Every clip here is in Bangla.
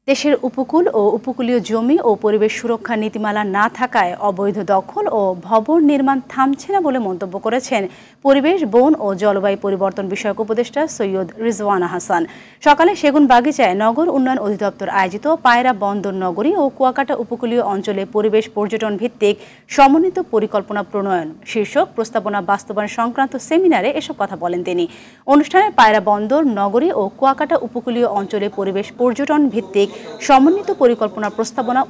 দেশের উপকূল ও উপকূলীয় জমি ও পরিবেশ সুরক্ষা নীতিমালা না থাকায় অবৈধ দখল ও ভবন নির্মাণ থামছে না বলে মন্তব্য করেছেন পরিবেশ, বন ও জলবায়ু পরিবর্তন বিষয়ক উপদেষ্টা সৈয়দ রিজওয়ানা হাসান। সকালে সেগুনবাগিচায় নগর উন্নয়ন অধিদপ্তর আয়োজিত পায়রা বন্দর নগরী ও কুয়াকাটা উপকূলীয় অঞ্চলে পরিবেশ পর্যটন ভিত্তিক সমন্বিত পরিকল্পনা প্রণয়ন শীর্ষক প্রস্তাবনা বাস্তবায়ন সংক্রান্ত সেমিনারে এসব কথা বলেন তিনি। অনুষ্ঠানে পায়রা বন্দর নগরী ও কুয়াকাটা উপকূলীয় অঞ্চলে পরিবেশ পর্যটন ভিত্তিক সমন্বিত পরিকল্পনার প্রস্তাবনা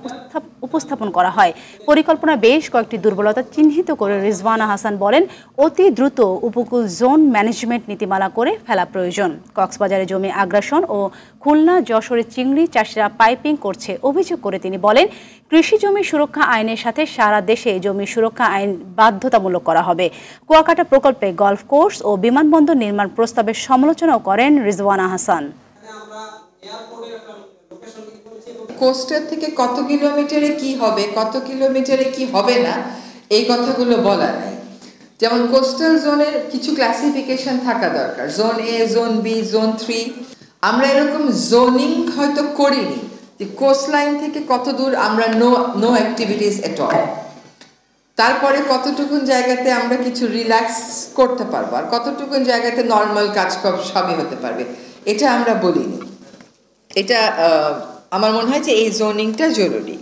উপস্থাপন করা হয়। পরিকল্পনা বেশ কয়েকটি দুর্বলতা চিহ্নিত করে রিজওয়ানা হাসান বলেন, অতি দ্রুত উপকূল জোন ম্যানেজমেন্ট নীতিমালা করে ফেলা প্রয়োজন। কক্সবাজারে জমি আগ্রাসন ও খুলনা যশোরে চিংড়ি চাষিরা পাইপিং করছে অভিযোগ করে তিনি বলেন, কৃষি জমি সুরক্ষা আইনের সাথে সারা দেশে জমি সুরক্ষা আইন বাধ্যতামূলক করা হবে। কুয়াকাটা প্রকল্পে গলফ কোর্স ও বিমানবন্দর নির্মাণ প্রস্তাবের সমালোচনাও করেন রিজওয়ানা হাসান। কোস্টার থেকে কত কিলোমিটারে কি হবে, কত কিলোমিটারে কি হবে না, এই কথাগুলো বলা নাই। যেমন কোস্টাল জোনের কিছু ক্লাসিফিকেশন থাকা দরকার, জোন এ, জোন বি, জোন 3। আমরা এরকম জোনিং হয়তো করিনি যে কোস্ট লাইন থেকে কত দূর আমরা নো অ্যাক্টিভিটিস এট অল। তারপরে কতটুকুন জায়গাতে আমরা কিছু রিল্যাক্স করতে পারবো, আর কতটুকুন জায়গাতে নর্মাল কাজ সবই হতে পারবে, এটা আমরা বলিনি। এটা আমার মনে হয় যে এই জোনিংটা জরুরি।